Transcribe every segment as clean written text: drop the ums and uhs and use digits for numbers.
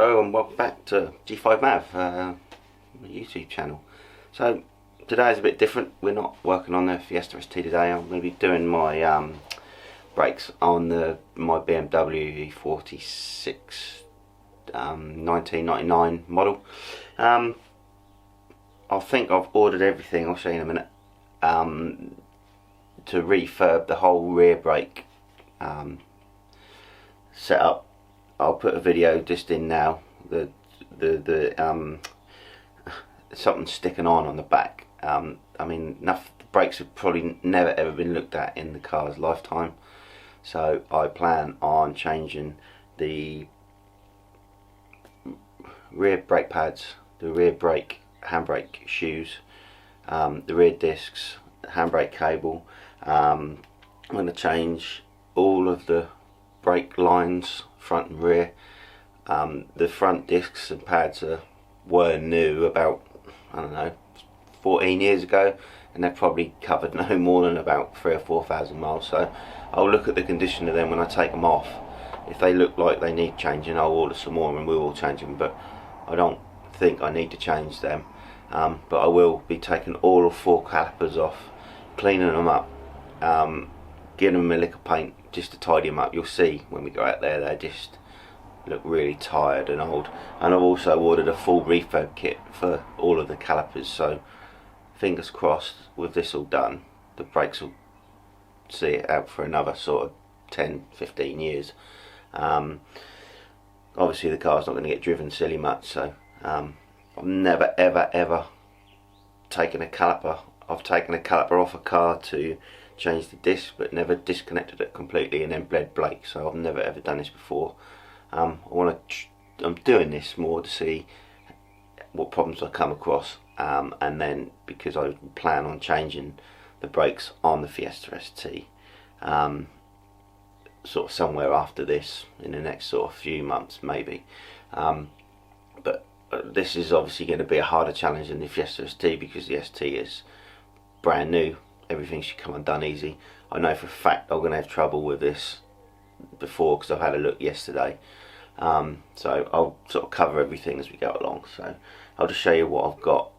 Hello and welcome back to G5 Mav, my YouTube channel. So today is a bit different. We're not working on the Fiesta ST today. I'm going to be doing my brakes on my BMW E46 1999 model. I think I've ordered everything, I'll show you in a minute, to refurb the whole rear brake setup. I'll put a video just in now. The something sticking on the back. I mean, the brakes have probably never ever been looked at in the car's lifetime. So I plan on changing the rear brake pads, the rear brake handbrake shoes, the rear discs, handbrake cable. I'm going to change all of the brake lines, front and rear. The front discs and pads were new about, I don't know, 14 years ago, and they've probably covered no more than about 3,000 or 4,000 miles. So I'll look at the condition of them when I take them off. If they look like they need changing, I'll order some more and we will change them, but I don't think I need to change them. But I will be taking all 4 calipers off, cleaning them up, giving them a lick of paint just to tidy them up. You'll see when we go out there, they just look really tired and old. And I've also ordered a full refurb kit for all of the calipers, so fingers crossed with this all done, the brakes will see it out for another sort of 10-15 years. Obviously the car's not going to get driven silly much, so I've never ever taken a caliper. I've taken a caliper off a car to change the disc, but never disconnected it completely and then bled brake. So I've never ever done this before. I'm doing this more to see what problems I come across, and then because I plan on changing the brakes on the Fiesta ST sort of somewhere after this, in the next sort of few months maybe. But this is obviously going to be a harder challenge than the Fiesta ST because the ST is brand new. Everything should come undone easy. I know for a fact I'm going to have trouble with this before because I've had a look yesterday. So I'll sort of cover everything as we go along. So I'll just show you what I've got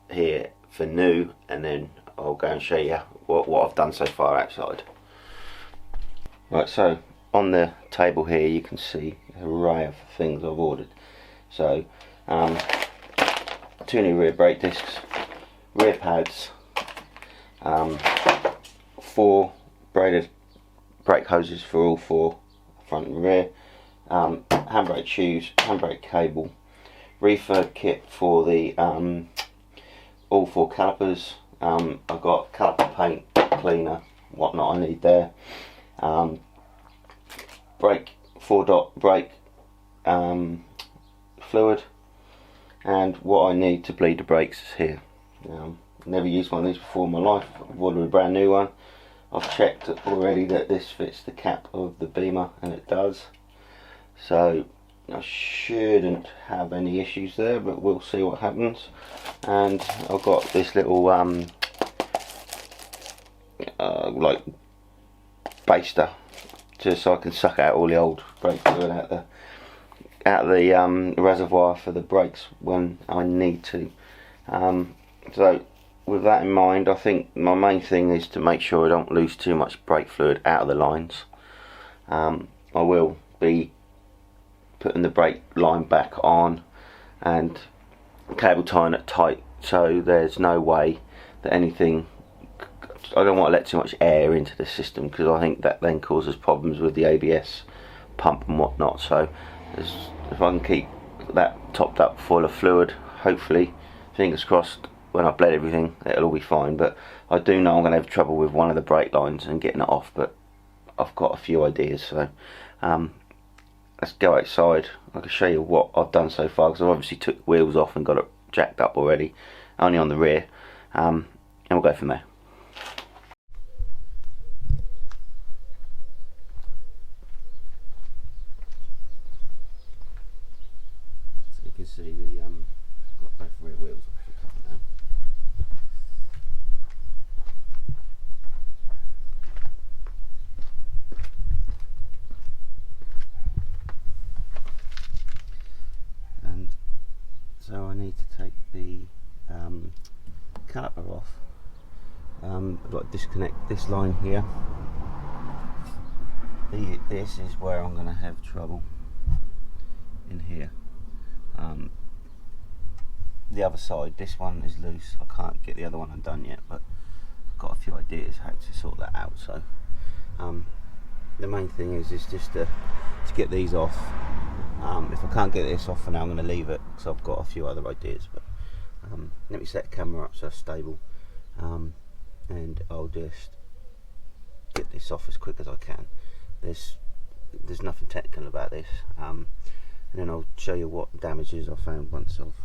here for new, and then I'll go and show you what I've done so far outside. Right, so on the table here you can see an array of things I've ordered. So 2 new rear brake discs, rear pads, 4 braided brake hoses for all 4 front and rear, handbrake shoes, handbrake cable, refurb kit for the all 4 calipers. I've got caliper paint, cleaner, whatnot I need there, brake 4-dot brake fluid, and what I need to bleed the brakes is here. Never used one of these before in my life. I've ordered a brand new one. I've checked already that this fits the cap of the Beamer, and it does. So I shouldn't have any issues there, but we'll see what happens. And I've got this little like baster, just so I can suck out all the old brake fluid out the reservoir for the brakes when I need to. So with that in mind, I think my main thing is to make sure I don't lose too much brake fluid out of the lines. I will be putting the brake line back on and cable tying it tight, so there's no way that anything, I don't want to let too much air into the system because I think that then causes problems with the ABS pump and whatnot. So if I can keep that topped up full of fluid, hopefully, fingers crossed, when I bled everything it'll all be fine. But I do know I'm going to have trouble with one of the brake lines and getting it off, but I've got a few ideas. So let's go outside. I can show you what I've done so far, because I've obviously took the wheels off and got it jacked up already, only on the rear, and we'll go from there. So you can see the got both rear wheels off the car now. So I need to take the caliper off. I've got to disconnect this line here. This is where I'm going to have trouble, in here. The other side, this one is loose. I can't get the other one undone yet, but I've got a few ideas how to sort that out. So the main thing is just to get these off. If I can't get this off for now, I'm going to leave it because I've got a few other ideas. But let me set the camera up so it's stable, and I'll just get this off as quick as I can. There's nothing technical about this, and then I'll show you what damages I found once I've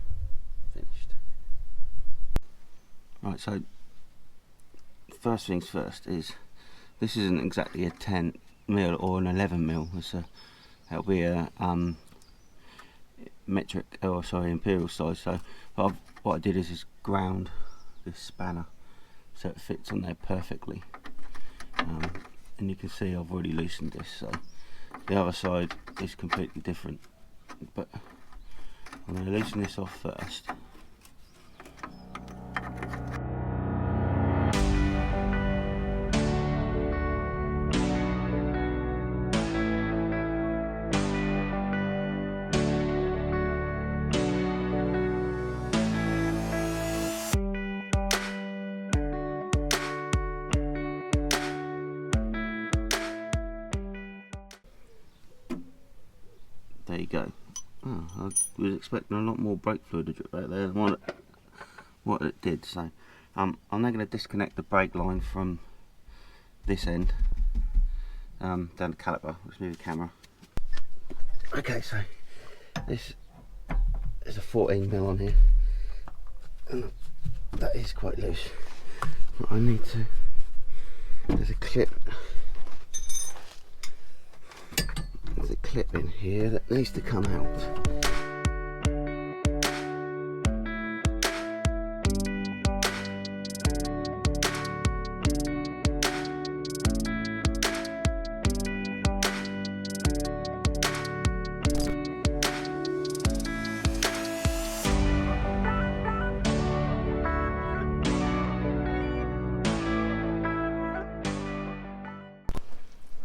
finished. Right, so first things first is this isn't exactly a 10mm or an 11mm. It'll be a imperial size. So what I did is ground this spanner so it fits on there perfectly. And you can see I've already loosened this, so the other side is completely different, but I'm going to loosen this off first. There you go. Oh, I was expecting a lot more brake fluid to drip out there than what it did. So I'm now going to disconnect the brake line from this end down the caliper. Let's move the camera. Okay, so there's a 14mm on here, and that is quite loose. What I need to, there's a clip. There's a clip in here that needs to come out.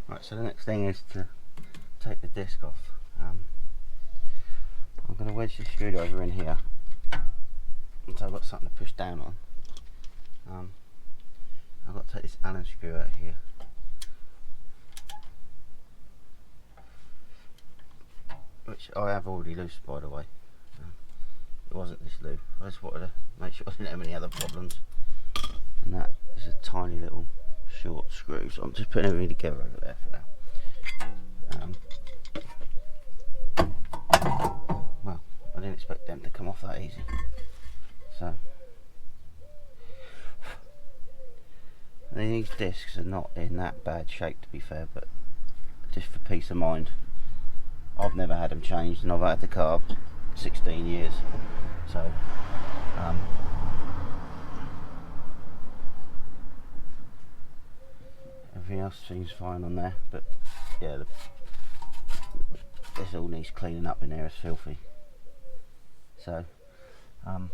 Right, so the next thing is to take the disc off. I'm going to wedge the screwdriver in here until I've got something to push down on. I've got to take this Allen screw out here. Which I have already loose, by the way. It wasn't this loose. I just wanted to make sure I didn't have any other problems. And that is a tiny little short screw, so I'm just putting everything together over there for now. Well, I didn't expect them to come off that easy. So these discs are not in that bad shape, to be fair, but just for peace of mind, I've never had them changed, and I've had the car 16 years. So everything else seems fine on there, but yeah, this all needs cleaning up in there. It's filthy. So I'm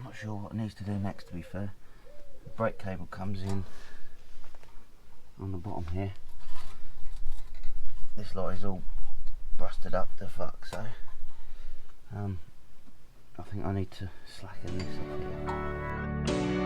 not sure what it needs to do next, to be fair. The brake cable comes in on the bottom here. This lot is all rusted up to fuck, so I think I need to slacken this off here.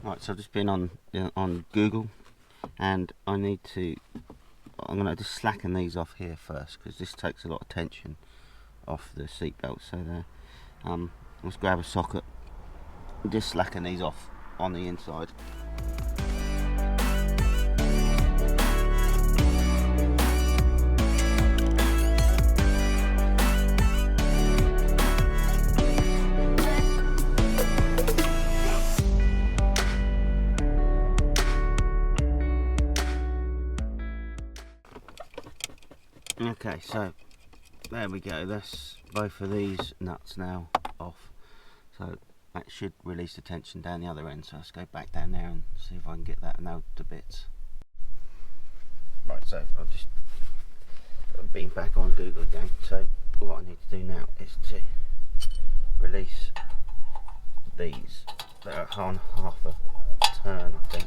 Right, so I've just been on Google, and I'm going to just slacken these off here first, because this takes a lot of tension off the seat belt. So there, let's grab a socket and just slacken these off on the inside. Okay, so there we go, that's both of these nuts now off, so that should release the tension down the other end. So let's go back down there and see if I can get that nailed to bits. Right, so I've just been back on Google again, so what I need to do now is to release these that are on half a turn, I think.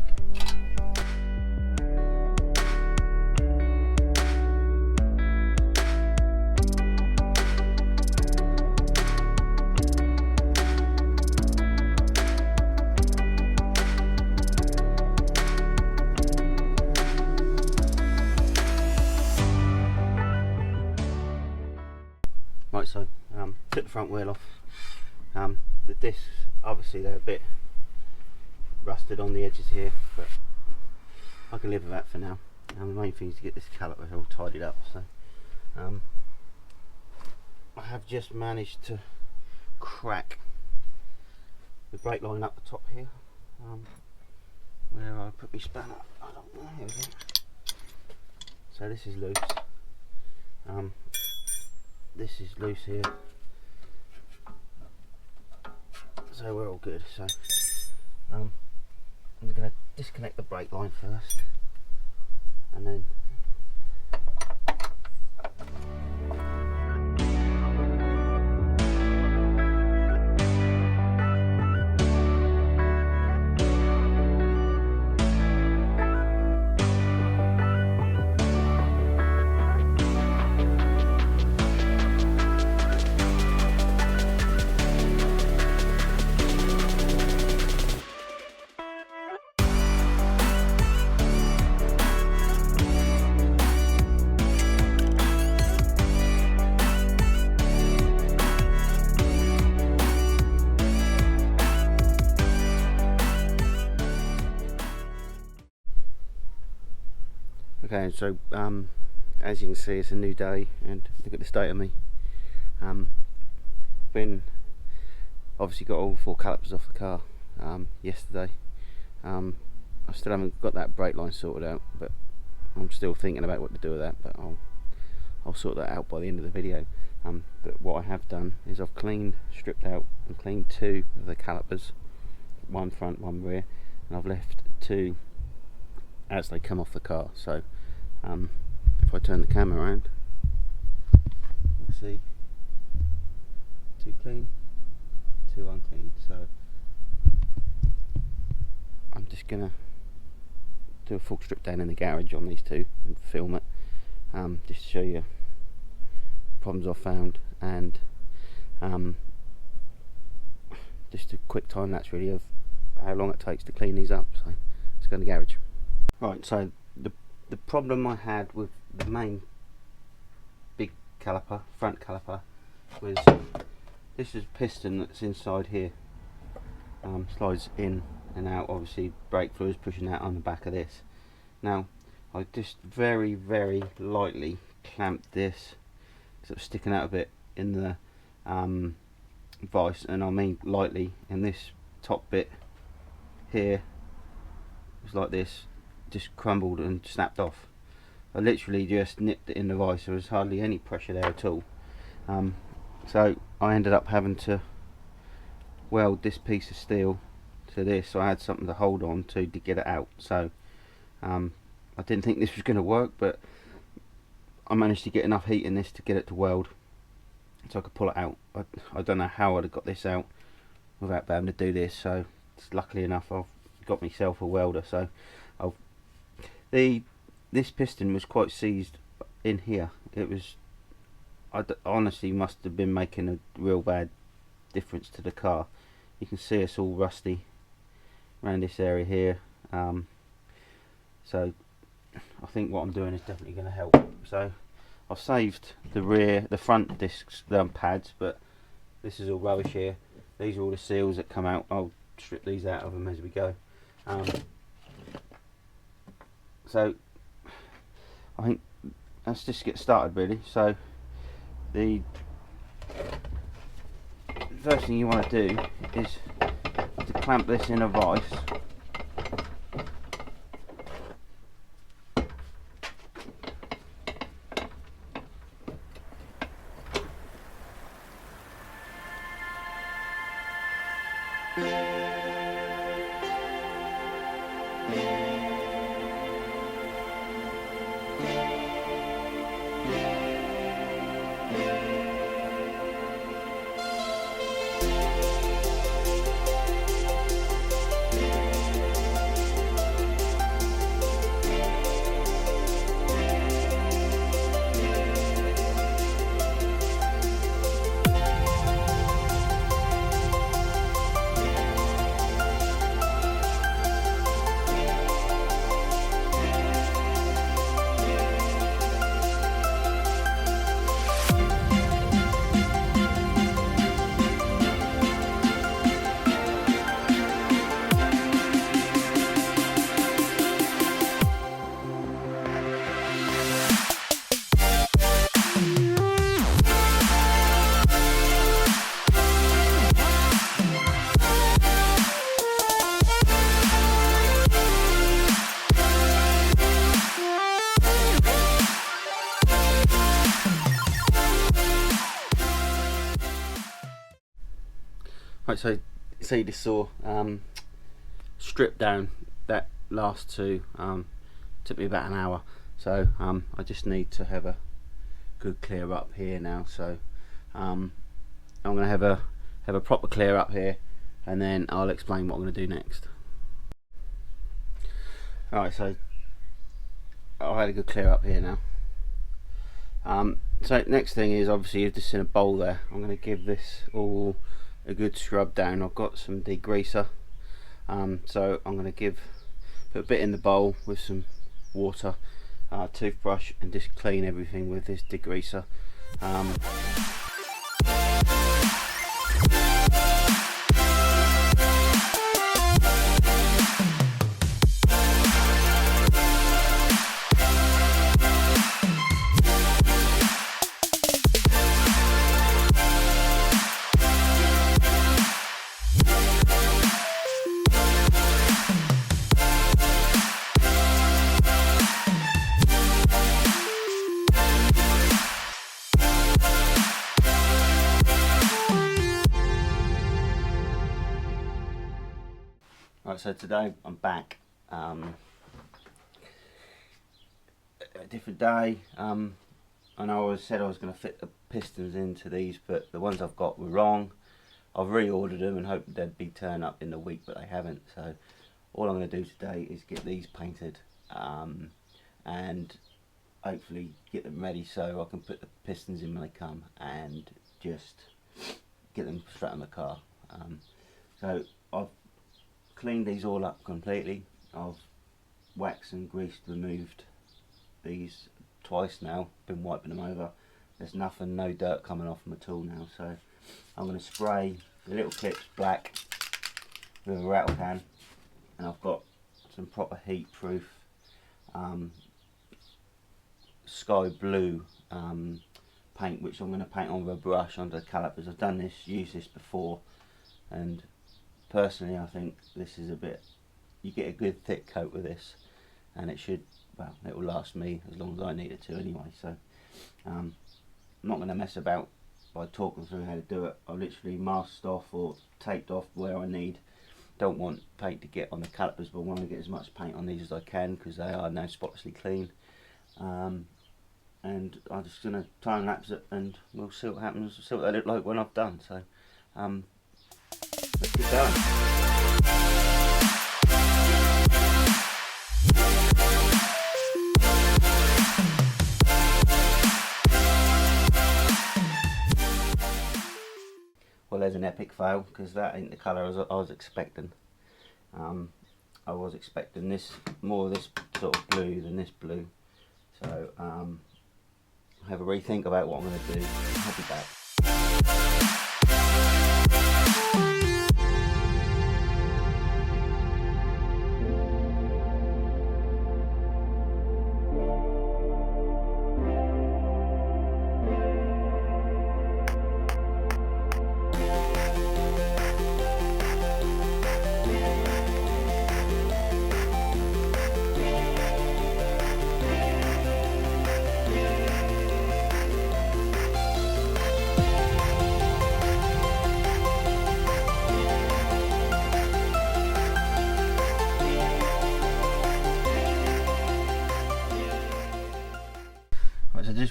Right, so took the front wheel off. The discs, obviously they're a bit rusted on the edges here, but I can live with that for now. The main thing is to get this caliper all tidied up. So I have just managed to crack the brake line up the top here, where I put my spanner. I don't know, here we go. So this is loose. This is loose here, so we're all good. So I'm going to disconnect the brake line first, and then okay, so as you can see, it's a new day, and look at the state of me. Been obviously got all 4 calipers off the car yesterday. I still haven't got that brake line sorted out, but I'm still thinking about what to do with that. But I'll sort that out by the end of the video. But what I have done is I've stripped out and cleaned 2 of the calipers, one front, one rear, and I've left 2 as they come off the car. So if I turn the camera around, you'll see 2 clean, 2 unclean. So I'm just gonna do a full strip down in the garage on these 2 and film it, just to show you the problems I've found, and just a quick time lapse really of how long it takes to clean these up. So let's go in the garage. Right, so the problem I had with the main big caliper, front caliper, was this is a piston that's inside here, slides in and out. Obviously brake fluid is pushing out on the back of this. Now I just very lightly clamped this, sort of sticking out a bit in the vise, and I mean lightly, and this top bit here was like this, just crumbled and snapped off. I literally just nipped it in the vise. There was hardly any pressure there at all. So I ended up having to weld this piece of steel to this, so I had something to hold on to get it out. So I didn't think this was going to work, but I managed to get enough heat in this to get it to weld, so I could pull it out. I don't know how I'd have got this out without having to do this. So luckily enough, I've got myself a welder. So this piston was quite seized in here. It was, I honestly must have been making a real bad difference to the car. You can see it's all rusty around this area here. So I think what I'm doing is definitely going to help. So I've saved the front discs, pads, but this is all rubbish here. These are all the seals that come out. I'll strip these out of them as we go. So I think let's just get started really. So the first thing you want to do is to clamp this in a vise. Right, so see this saw stripped down that last two, took me about an hour, so I just need to have a good clear up here now. So I'm going to have a proper clear up here, and then I'll explain what I'm going to do next. Alright, so I've had a good clear up here now. So next thing is, obviously you've just seen a bowl there. I'm going to give this all a good scrub down. I've got some degreaser, so I'm going to put a bit in the bowl with some water, toothbrush, and just clean everything with this degreaser. Right, so today I'm back. A different day. I know I said I was going to fit the pistons into these, but the ones I've got were wrong. I've reordered them and hoped they'd be turned up in the week, but they haven't. So all I'm going to do today is get these painted, and hopefully get them ready so I can put the pistons in when they come and just get them straight on the car. So I've cleaned these all up completely. I've waxed and greased, removed these twice now, been wiping them over. There's nothing, no dirt coming off them at all now, so I'm going to spray the little clips black with a rattle can, and I've got some proper heat proof sky blue paint, which I'm going to paint on with a brush under the calipers. I've done this, used this before, and personally I think this is a bit, you get a good thick coat with this, and it should, well, it will last me as long as I need it to anyway. So I'm not going to mess about by talking through how to do it. I've literally masked off or taped off where I need. Don't want paint to get on the calipers, but I want to get as much paint on these as I can because they are now spotlessly clean. And I'm just going to time lapse it and we'll see what happens, see what they look like when I've done. So let's get going. Well, there's an epic fail because that ain't the colour I was expecting. I was expecting this, more of this sort of blue than this blue. So I'll have a rethink about what I'm going to do. I'll be back.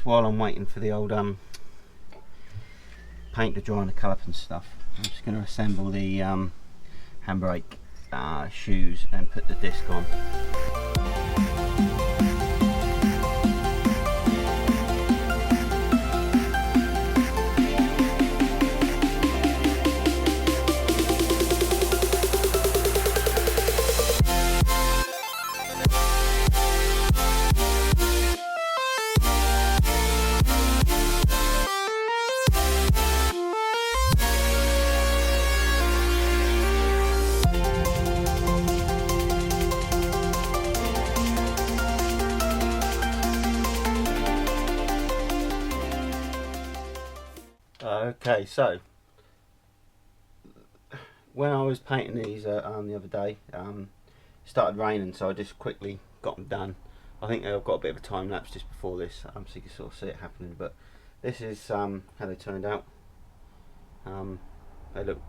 just while I'm waiting for the old paint to dry on the caliper and stuff, I'm just going to assemble the handbrake shoes and put the disc on. Okay, so when I was painting these the other day, it started raining, so I just quickly got them done. I think I've got a bit of a time lapse just before this, so you can sort of see it happening. But this is how they turned out. They look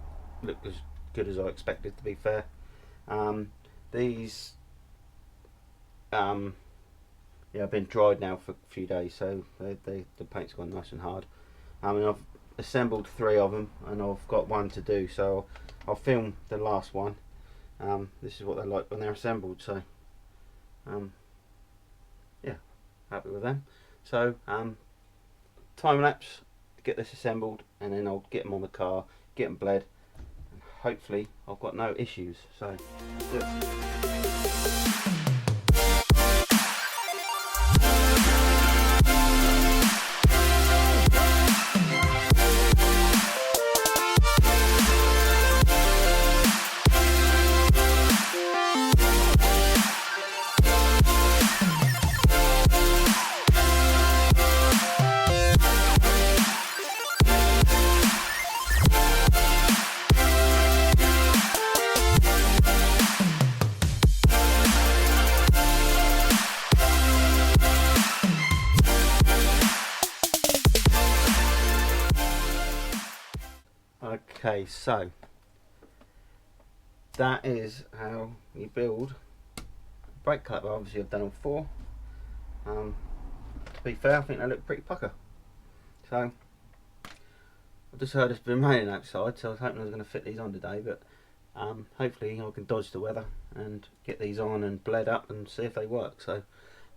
as good as I expected, to be fair. These yeah, have been dried now for a few days, so the paint's gone nice and hard. I mean, I've assembled 3 of them, and I've got 1 to do, so I'll film the last one. This is what they're like when they're assembled, so yeah, happy with them. So time lapse to get this assembled, and then I'll get them on the car, get them bled, and hopefully I've got no issues. So let's do it. Okay, so that is how you build a brake caliper. Obviously I've done all 4. To be fair, I think they look pretty pucker. So I've just heard it's been raining outside, so I was hoping I was going to fit these on today, but hopefully I can dodge the weather and get these on and bled up and see if they work. So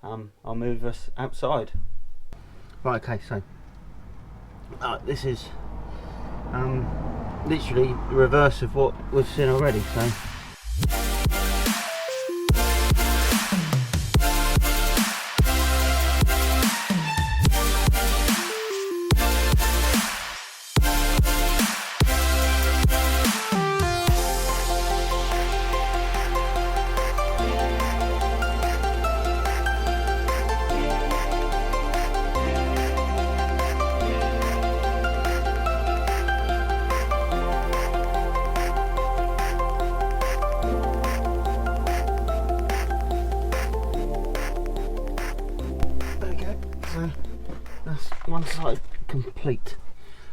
I'll move us outside. Right, okay, so this is literally the reverse of what we've seen already. So that's one side complete,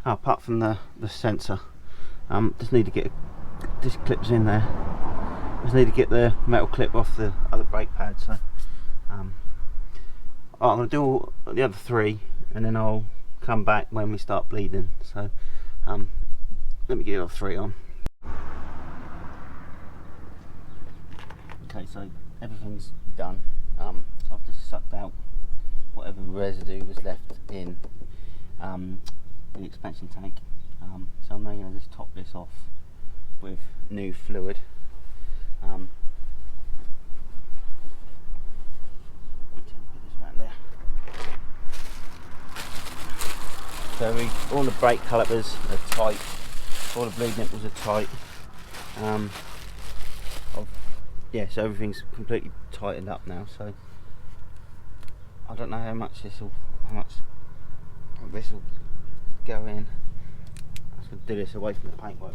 apart from the sensor. Just need to get this clips in there. Just need to get the metal clip off the other brake pad. So I'm going to do all the other 3, and then I'll come back when we start bleeding. So let me get all 3 on. Okay, so everything's done. I've just sucked out whatever residue was left in the expansion tank. So I'm now going to just top this off with new fluid. Put this around there. So all the brake calipers are tight, all the bleed nipples are tight. Yeah, so everything's completely tightened up now. So I don't know how much this will go in. I'm just going to do this away from the paintwork.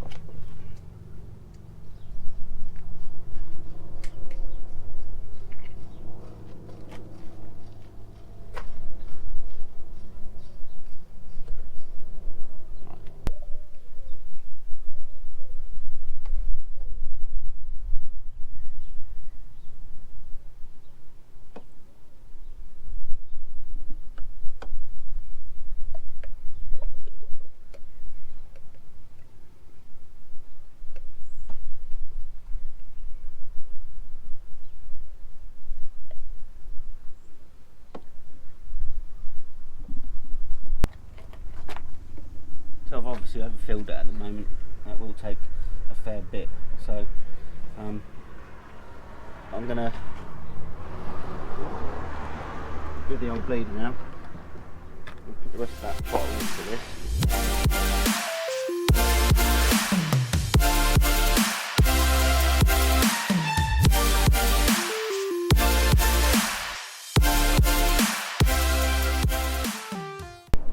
obviously overfilled it at the moment. That will take a fair bit, so I'm gonna with the old bleeder now. We'll put the rest of that bottle into this.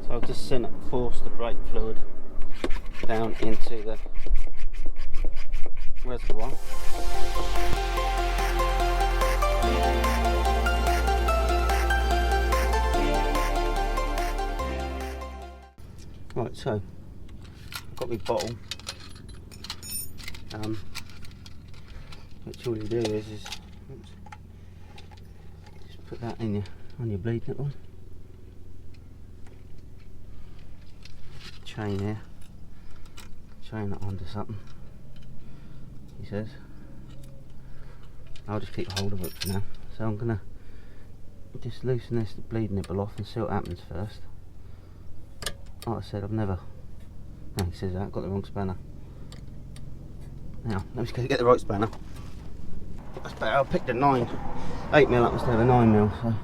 So I've just forced the brake fluid down into the reservoir. Right, so I've got my bottle, which all you do is just put that in on your bleed nipple. Chain here, chain that onto something, he says. I'll just keep hold of it for now. So I'm gonna just loosen this bleed nipple off and see what happens first. Like I said, I've never. No, he says that, I've got the wrong spanner. Now, let me just get the right spanner. That's better, I picked a 8mm up instead of a 9mm, so.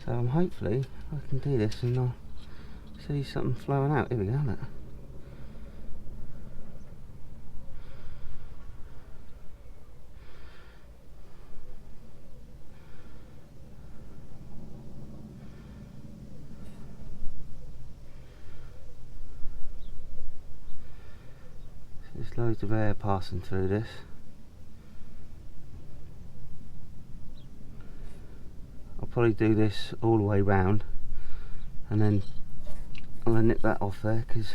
So hopefully I can do this and I'll see something flowing out. Here we go, look. There's loads of air passing through this. I'll probably do this all the way round and then I'm going to nip that off there because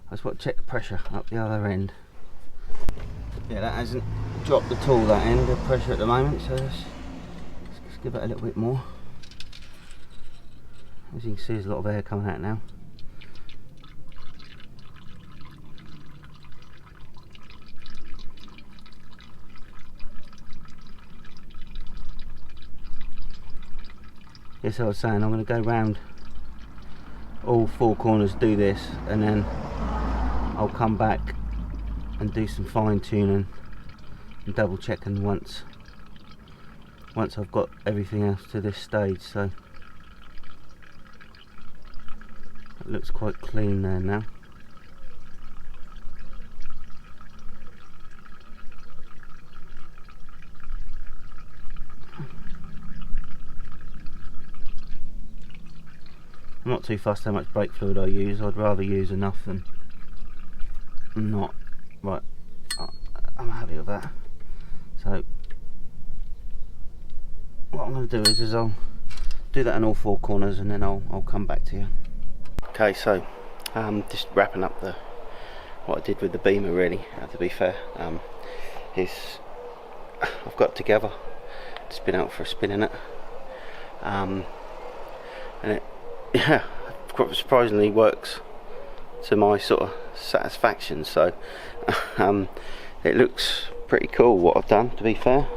I just want to check the pressure up the other end. Yeah, that hasn't dropped at all, that end of pressure at the moment, so let's give it a little bit more. As you can see, there's a lot of air coming out now. Yes, I was saying I'm going to go round all 4 corners, do this, and then I'll come back and do some fine tuning and double checking once I've got everything else to this stage. So it looks quite clean there now. I'm not too fussed how much brake fluid I use. I'd rather use enough than not. Right, I'm happy with that. So what I'm going to do is I'll do that in all 4 corners and then I'll come back to you. Okay, so just wrapping up what I did with the Beamer really, to be fair. I've got it together, just been out for a spin in it, and it, yeah, quite surprisingly works to my sort of satisfaction. So it looks pretty cool what I've done, to be fair.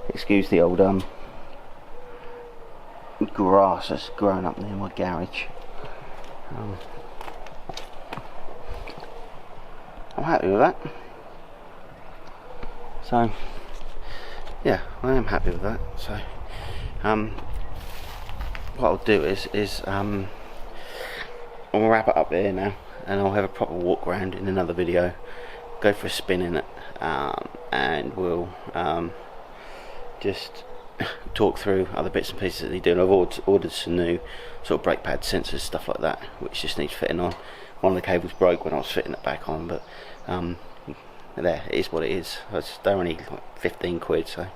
Excuse the old grass that's grown up near my garage. I'm happy with that. So yeah, I am happy with that. So what I'll do is I'll wrap it up there now, and I'll have a proper walk around in another video, go for a spin in it, and we'll just talk through other bits and pieces that they do. And I've ordered some new sort of brake pad sensors, stuff like that, which just needs fitting on. One of the cables broke when I was fitting it back on, but there, it is what it is. They're only like 15 quid, so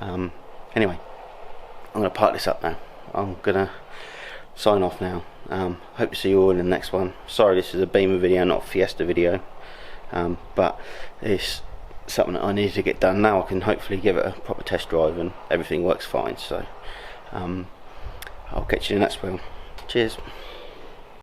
anyway, I'm going to park this up now. I'm going to sign off now. Hope to see you all in the next one. Sorry this is a Beamer video, not a Fiesta video, but it's something that I need to get done. Now I can hopefully give it a proper test drive and everything works fine. So I'll catch you in the next one. Cheers.